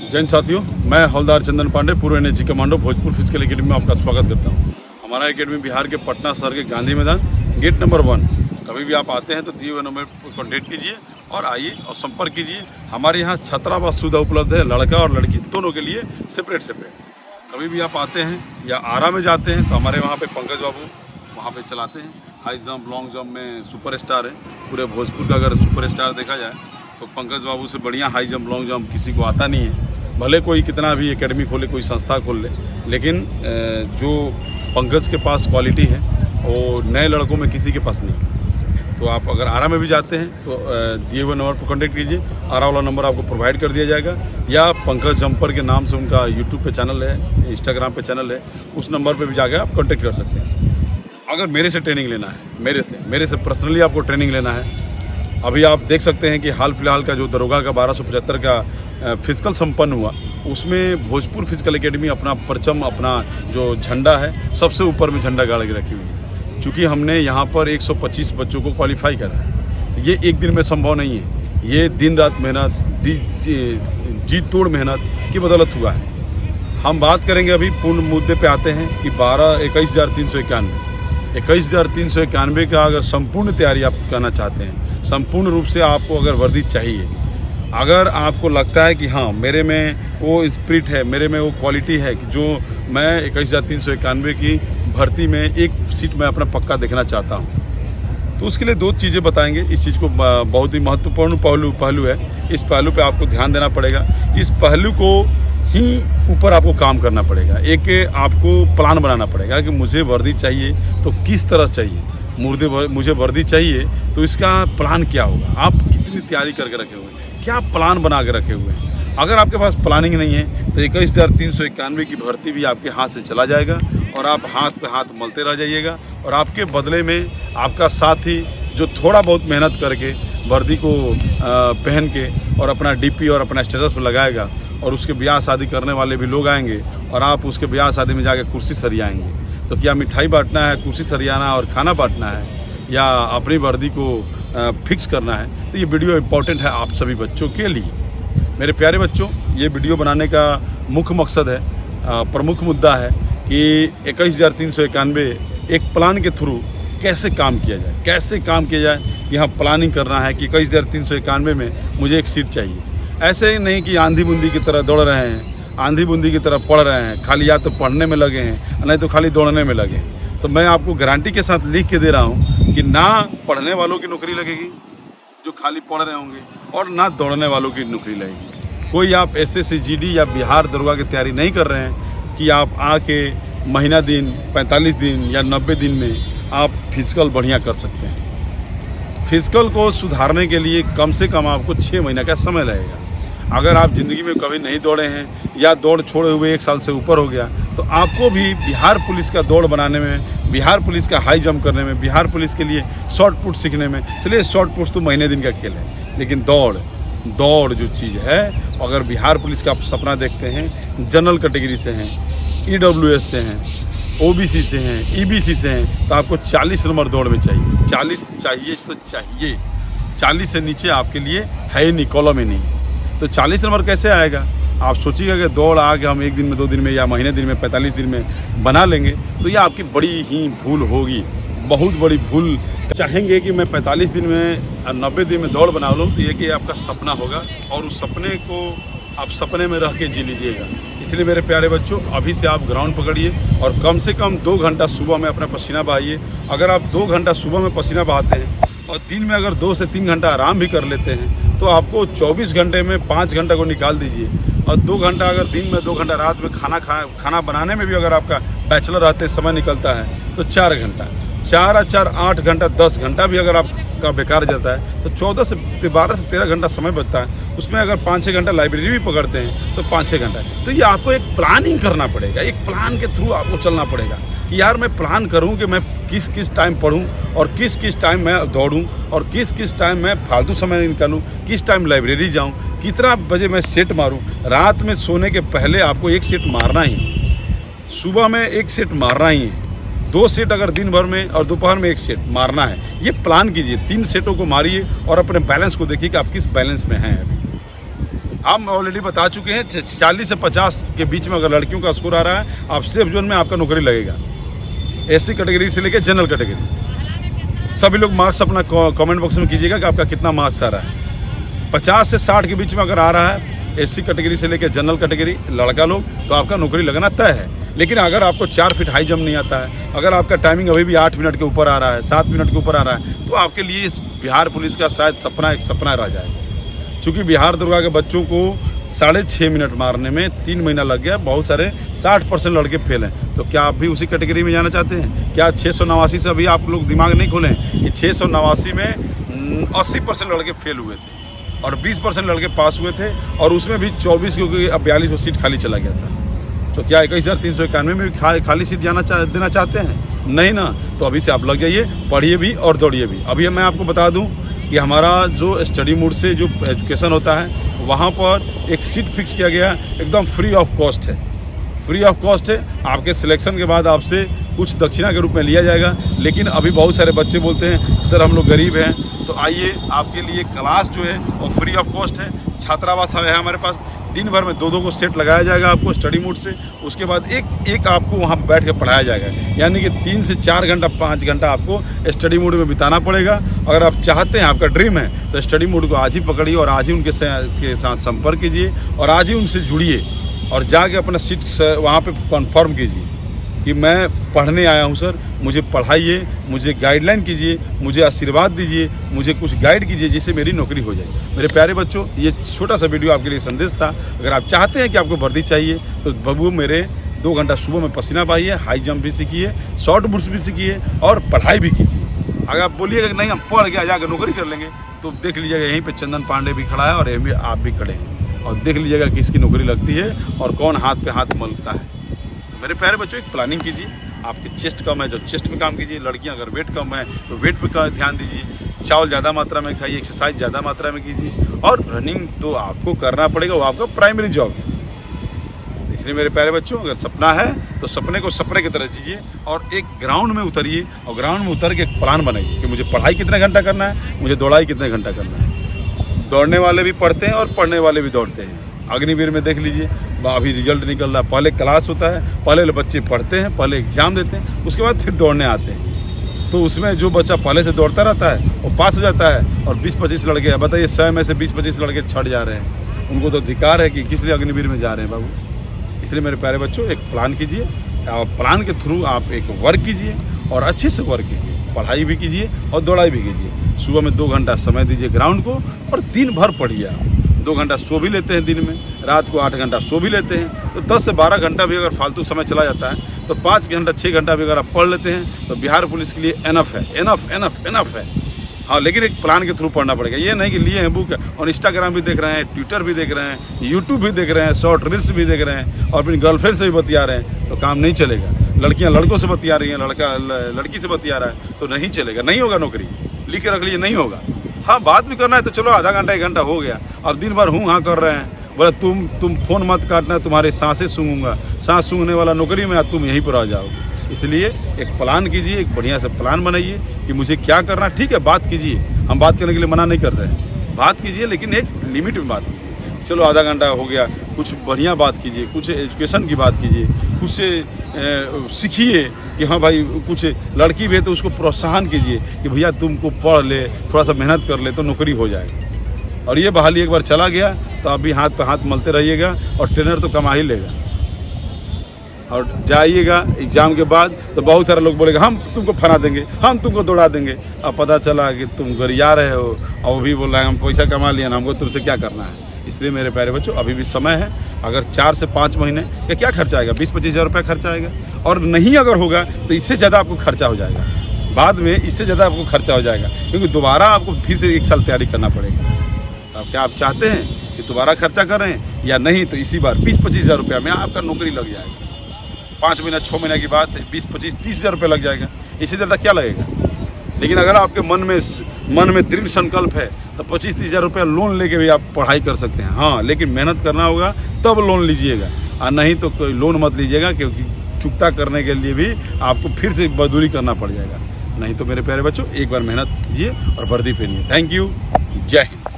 जैन साथियों, मैं हवलदार चंदन पांडे, पूर्व NSG commando Bhojpur physical academy में आपका स्वागत करता हूं। हमारा एकेडमी बिहार के पटना शहर के गांधी मैदान गेट नंबर 1। कभी भी आप आते हैं तो दिए हुए नंबर पर कॉन्टेक्ट कीजिए और आइए और संपर्क कीजिए। हमारे यहाँ छात्रावास सुविधा उपलब्ध है, लड़का और लड़की दोनों के लिए सेपरेट। कभी भी आप आते हैं या आरा में जाते हैं तो हमारे वहाँ पे पंकज बाबू वहाँ पे चलाते हैं। हाई जंप, लॉन्ग जंप में सुपरस्टार है। पूरे भोजपुर का अगर सुपरस्टार देखा जाए तो पंकज बाबू से बढ़िया हाई जंप, लॉन्ग जंप किसी को आता नहीं है। भले कोई कितना भी एकेडमी खोले, कोई संस्था खोल ले, लेकिन जो पंकज के पास क्वालिटी है वो नए लड़कों में किसी के पास नहीं। तो आप अगर आरा में भी जाते हैं तो दिए हुए नंबर पर कॉन्टेक्ट कीजिए। आरा वाला नंबर आपको प्रोवाइड कर दिया जाएगा, या पंकज जंपर के नाम से उनका यूट्यूब पे चैनल है, इंस्टाग्राम पे चैनल है, उस नंबर पे भी जाकर आप कॉन्टेक्ट कर सकते हैं। अगर मेरे से ट्रेनिंग लेना है, मेरे से पर्सनली आपको ट्रेनिंग लेना है, अभी आप देख सकते हैं कि हाल फिलहाल का जो दरोगा का 1275 का फिजिकल संपन्न हुआ, उसमें भोजपुर फिजिकल एकेडमी अपना परचम, अपना जो झंडा है, सबसे ऊपर में झंडा गाड़ के रखी हुई है। चूँकि हमने यहाँ पर 125 बच्चों को क्वालिफाई करा है, ये एक दिन में संभव नहीं है। ये दिन रात मेहनत, जी तोड़ मेहनत की बदौलत हुआ है। हम बात करेंगे, अभी पूर्ण मुद्दे पे आते हैं कि 21,391 का अगर संपूर्ण तैयारी आप करना चाहते हैं, संपूर्ण रूप से आपको अगर वर्दी चाहिए, अगर आपको लगता है कि हाँ मेरे में वो स्पिरिट है, मेरे में वो क्वालिटी है कि जो मैं 21,391 की भर्ती में एक सीट में अपना पक्का देखना चाहता हूँ, तो उसके लिए 2 चीज़ें बताएंगे। इस चीज़ को बहुत ही महत्वपूर्ण पहलू है। इस पहलू पे आपको ध्यान देना पड़ेगा। इस पहलू को ही ऊपर आपको काम करना पड़ेगा। एक आपको प्लान बनाना पड़ेगा कि मुझे वर्दी चाहिए तो किस तरह चाहिए, मुझे वर्दी चाहिए तो इसका प्लान क्या होगा, आप कितनी तैयारी करके रखे हुए हैं, क्या प्लान बना के रखे हुए हैं। अगर आपके पास प्लानिंग नहीं है तो 21,391 की भर्ती भी आपके हाथ से चला जाएगा और आप हाथ पे हाथ मलते रह जाइएगा, और आपके बदले में आपका साथी जो थोड़ा बहुत मेहनत करके वर्दी को पहन के और अपना डीपी और अपना स्टेटस पर लगाएगा, और उसके ब्याह शादी करने वाले भी लोग आएंगे और आप उसके ब्याह शादी में जाकर कुर्सी सरियाएंगे। तो क्या मिठाई बांटना है, कुर्सी सरियाना और खाना बांटना है, या अपनी वर्दी को फिक्स करना है? तो ये वीडियो इम्पोर्टेंट है आप सभी बच्चों के लिए। मेरे प्यारे बच्चों, ये वीडियो बनाने का मुख्य मकसद है, प्रमुख मुद्दा है कि 21,391 एक प्लान के थ्रू कैसे काम किया जाए, कि हाँ प्लानिंग करना है कि 21,391 में मुझे एक सीट चाहिए। ऐसे ही नहीं कि आंधी बूंदी की तरह दौड़ रहे हैं, आंधी बूंदी की तरह पढ़ रहे हैं, खाली या तो पढ़ने में लगे हैं, नहीं तो खाली दौड़ने में लगे हैं। तो मैं आपको गारंटी के साथ लिख के दे रहा हूँ कि ना पढ़ने वालों की नौकरी लगेगी जो खाली पढ़ रहे होंगे, और ना दौड़ने वालों की नौकरी लगेगी। कोई आप SSC GD या बिहार दरोगा की तैयारी नहीं कर रहे हैं कि आप आके महीना दिन, 45 दिन या 90 दिन में आप फिजिकल बढ़िया कर सकते हैं। फिजिकल को सुधारने के लिए कम से कम आपको 6 महीना का समय लगेगा। अगर आप ज़िंदगी में कभी नहीं दौड़े हैं या दौड़ छोड़े हुए 1 साल से ऊपर हो गया, तो आपको भी बिहार पुलिस का दौड़ बनाने में, बिहार पुलिस का हाई जंप करने में, बिहार पुलिस के लिए शॉर्ट पुट सीखने में, चलिए शॉर्ट पुट तो महीने दिन का खेल है, लेकिन दौड़ जो चीज़ है, अगर बिहार पुलिस का आप सपना देखते हैं, जनरल कैटेगरी से हैं, EWS से हैं, OBC से हैं, EBC से हैं, तो आपको 40 नंबर दौड़ में चाहिए। 40 चाहिए तो चाहिए, 40 से नीचे आपके लिए है ही नहीं, कॉलम में नहीं। तो 40 नंबर कैसे आएगा? आप सोचिएगा कि दौड़ आके हम 1 दिन में, 2 दिन में या महीने दिन में, 45 दिन में बना लेंगे, तो ये आपकी बड़ी ही भूल होगी, बहुत बड़ी भूल। चाहेंगे कि मैं 45 दिन में और 90 दिन में दौड़ बना लूँ, तो ये कि आपका सपना होगा, और उस सपने को आप सपने में रह के जी लीजिएगा। इसलिए मेरे प्यारे बच्चों, अभी से आप ग्राउंड पकड़िए और कम से कम 2 घंटा सुबह में अपना पसीना बहाइए। अगर आप 2 घंटा सुबह में पसीना बहाते हैं और दिन में अगर 2 से 3 घंटा आराम भी कर लेते हैं, तो आपको 24 घंटे में 5 घंटा को निकाल दीजिए, और 2 घंटा अगर दिन में, 2 घंटा रात में खाना बनाने में भी अगर आपका बैचलर रहते समय निकलता है, तो 4 घंटा, 4 और 4 8 घंटा, 10 घंटा भी अगर आपका बेकार जाता है, तो 12 से 13 घंटा समय बचता है। उसमें अगर 5-6 घंटा लाइब्रेरी भी पकड़ते हैं तो 5-6 घंटा। तो ये आपको एक प्लानिंग करना पड़ेगा, एक प्लान के थ्रू आपको चलना पड़ेगा कि यार मैं प्लान करूं कि मैं किस किस टाइम पढूं, और किस किस टाइम मैं दौड़ूं, और किस किस टाइम मैं फालतू समय निकालूं, किस टाइम लाइब्रेरी जाऊं, कितना बजे मैं सेट मारूं। रात में सोने के पहले आपको 1 सेट मारना ही, सुबह में 1 सेट मारना ही, 2 सेट अगर दिन भर में, और दोपहर में 1 सेट मारना है। ये प्लान कीजिए, 3 सेटों को मारिए और अपने बैलेंस को देखिए कि आप किस बैलेंस में हैं। अभी हम ऑलरेडी बता चुके हैं 40 से 50 के बीच में अगर लड़कियों का स्कोर आ रहा है, आप सेफ जोन में आपका नौकरी लगेगा। एससी कैटेगरी से लेकर जनरल कैटेगरी, सभी लोग मार्क्स अपना कमेंट बॉक्स में कीजिएगा कि आपका कितना मार्क्स आ रहा है। 50 से 60 के बीच में अगर आ रहा है एससी कैटेगरी से लेकर जनरल कैटेगरी लड़का लोग, तो आपका नौकरी लगना तय है। लेकिन अगर आपको 4 फीट हाई जंप नहीं आता है, अगर आपका टाइमिंग अभी भी 8 मिनट के ऊपर आ रहा है, 7 मिनट के ऊपर आ रहा है, तो आपके लिए इस बिहार पुलिस का शायद सपना एक सपना रह जाएगा। चूँकि बिहार दुर्गा के बच्चों को 6.5 मिनट मारने में 3 महीना लग गया, बहुत सारे 60% लड़के फेल हैं। तो क्या आप भी उसी कैटेगरी में जाना चाहते हैं? क्या 689 से अभी आप लोग दिमाग नहीं खोलें कि 689 में 80% लड़के फेल हुए थे और 20% लड़के पास हुए थे, और उसमें भी 24 क्योंकि अब 42 सीट खाली चला गया था। तो क्या 21,391 में भी खाली सीट देना चाहते हैं? नहीं ना। तो अभी से आप लग जाइए, पढ़िए भी और दौड़िए भी। अभी मैं आपको बता दूं कि हमारा जो स्टडी मूड से जो एजुकेशन होता है, वहाँ पर एक सीट फिक्स किया गया, एकदम फ्री ऑफ कॉस्ट है, फ्री ऑफ कॉस्ट है। आपके सिलेक्शन के बाद आपसे कुछ दक्षिणा के रूप में लिया जाएगा। लेकिन अभी बहुत सारे बच्चे बोलते हैं सर हम लोग गरीब हैं, तो आइए आपके लिए क्लास जो है वो फ्री ऑफ कॉस्ट है। छात्रावास है हमारे पास, दिन भर में 2-2 को सेट लगाया जाएगा आपको स्टडी मूड से। उसके बाद एक आपको वहाँ बैठ के पढ़ाया जाएगा, यानी कि 3 से 4 घंटा 5 घंटा आपको स्टडी मूड में बिताना पड़ेगा। अगर आप चाहते हैं, आपका ड्रीम है, तो स्टडी मूड को आज ही पकड़िए और आज ही उनके साथ संपर्क कीजिए और आज ही उनसे जुड़िए और जाके अपना सीट वहाँ पे कन्फर्म कीजिए कि मैं पढ़ने आया हूँ सर, मुझे पढ़ाइए, मुझे गाइडलाइन कीजिए, मुझे आशीर्वाद दीजिए, मुझे कुछ गाइड कीजिए जिससे मेरी नौकरी हो जाए। मेरे प्यारे बच्चों, ये छोटा सा वीडियो आपके लिए संदेश था। अगर आप चाहते हैं कि आपको वर्दी चाहिए, तो बबू मेरे 2 घंटा सुबह में पसीना बहाइए, हाई जंप भी सीखिए, शॉर्ट बुट्स भी सीखिए और पढ़ाई भी कीजिए। अगर आप बोलिएगा कि नहीं हम पढ़ के जाकर नौकरी कर लेंगे, तो देख लीजिएगा यहीं पर चंदन पांडे भी खड़ा है और यहीं आप भी खड़े हैं, और देख लीजिएगा कि इसकी नौकरी लगती है और कौन हाथ पे हाथ मलता है। मेरे प्यारे बच्चों, एक प्लानिंग कीजिए। आपकी चेस्ट कम है, जो चेस्ट पे काम कीजिए। लड़कियां अगर वेट कम है तो वेट पे ध्यान दीजिए। चावल ज़्यादा मात्रा में खाइए, एक्सरसाइज ज़्यादा मात्रा में कीजिए, और रनिंग तो आपको करना पड़ेगा, वो आपका प्राइमरी जॉब है। इसलिए मेरे प्यारे बच्चों, अगर सपना है तो सपने को सपने की तरह जीजिए और एक ग्राउंड में उतरिए, और ग्राउंड में उतर के एक प्लान बनाइए कि मुझे पढ़ाई कितने घंटा करना है, मुझे दौड़ाई कितने घंटा करना है। दौड़ने वाले भी पढ़ते हैं और पढ़ने वाले भी दौड़ते हैं। अग्निवीर में देख लीजिए, अभी रिजल्ट निकल रहा है। पहले क्लास होता है, पहले बच्चे पढ़ते हैं, पहले एग्जाम देते हैं, उसके बाद फिर दौड़ने आते हैं। तो उसमें जो बच्चा पहले से दौड़ता रहता है वो पास हो जाता है, और 20-25 लड़के, बताइए 100 में से 20-25 लड़के छट जा रहे हैं। उनको तो अधिकार है कि किस लिए अग्निवीर में जा रहे हैं बाबू। इसलिए मेरे प्यारे बच्चों, एक प्लान कीजिए और प्लान के थ्रू आप एक वर्क कीजिए और अच्छे से वर्क कीजिए। पढ़ाई भी कीजिए और दौड़ाई भी कीजिए। सुबह में 2 घंटा समय दीजिए ग्राउंड को, और दिन भर पढ़िए। आप 2 घंटा सो भी लेते हैं दिन में, रात को 8 घंटा सो भी लेते हैं, तो 10 से 12 घंटा भी अगर फालतू समय चला जाता है, तो 5 घंटा 6 घंटा भी अगर आप पढ़ लेते हैं, तो बिहार पुलिस के लिए एनफ है, एनफ है। हाँ, लेकिन एक प्लान के थ्रू पढ़ना पड़ेगा। ये नहीं कि लिए हैं बुक और इंस्टाग्राम भी देख रहे हैं, ट्विटर भी देख रहे हैं, यूट्यूब भी देख रहे हैं, शॉर्ट रील्स भी देख रहे हैं, और अपनी गर्लफ्रेंड से भी बतिया रहे हैं, तो काम नहीं चलेगा। लड़कियां लड़कों से बतिया रही हैं, लड़का लड़की से बतिया रहा है, तो नहीं चलेगा, नहीं होगा। नौकरी लिख के रख लीजिए, नहीं होगा। हाँ, बात भी करना है तो चलो आधा घंटा 1 घंटा हो गया। अब दिन भर हूँ हाँ कर रहे हैं, बोले तुम फ़ोन मत काटना, तुम्हारे सांसें सूंघूंगा। सांस सूंघने वाला नौकरी में तुम यहीं पर आ जाओगे। इसलिए एक प्लान कीजिए, एक बढ़िया सा प्लान बनाइए कि मुझे क्या करना। ठीक है, बात कीजिए, हम बात करने के लिए मना नहीं कर रहे हैं, बात कीजिए, लेकिन एक लिमिट में बात कीजिए। चलो आधा घंटा हो गया, कुछ बढ़िया बात कीजिए, कुछ एजुकेशन की बात कीजिए, कुछ सीखिए कि हाँ भाई, कुछ लड़की भी है तो उसको प्रोत्साहन कीजिए कि भैया तुमको पढ़ ले, थोड़ा सा मेहनत कर ले तो नौकरी हो जाएगी। और ये बहाली एक बार चला गया तो आप भी हाथ पे हाथ मलते रहिएगा, और ट्रेनर तो कमा ही लेगा। और जाइएगा एग्ज़ाम के बाद तो बहुत सारे लोग बोलेगा हम तुमको फना देंगे, हम तुमको दौड़ा देंगे। अब पता चला कि तुम गरिया रहे हो और वो भी बोल रहा है हम पैसा कमा लिया ना, हमको तुमसे क्या करना है। इसलिए मेरे प्यारे बच्चों, अभी भी समय है। अगर 4 से 5 महीने का क्या खर्चा आएगा, 20-25 हज़ार रुपये खर्चा आएगा, और नहीं अगर होगा तो इससे ज़्यादा आपको खर्चा हो जाएगा। बाद में इससे ज़्यादा आपको खर्चा हो जाएगा, क्योंकि दोबारा आपको फिर से 1 साल तैयारी करना पड़ेगा। अब क्या आप चाहते हैं कि दोबारा खर्चा करें या नहीं, तो इसी बार 20-25 हज़ार रुपया में आपका नौकरी लग जाएगा। 5 महीना 6 महीने की बात है, 20-25-30 हज़ार रुपये लग जाएगा, इससे ज़्यादा क्या लगेगा। लेकिन अगर आपके मन में दृढ़ संकल्प है तो 25-30 हज़ार रुपये लोन लेके भी आप पढ़ाई कर सकते हैं। हाँ, लेकिन मेहनत करना होगा तब लोन लीजिएगा, और नहीं तो कोई लोन मत लीजिएगा, क्योंकि चुकता करने के लिए भी आपको फिर से मजदूरी करना पड़ जाएगा। नहीं तो मेरे प्यारे बच्चों, एक बार मेहनत कीजिए और वर्दी पहनिए। थैंक यू, जय हिंद।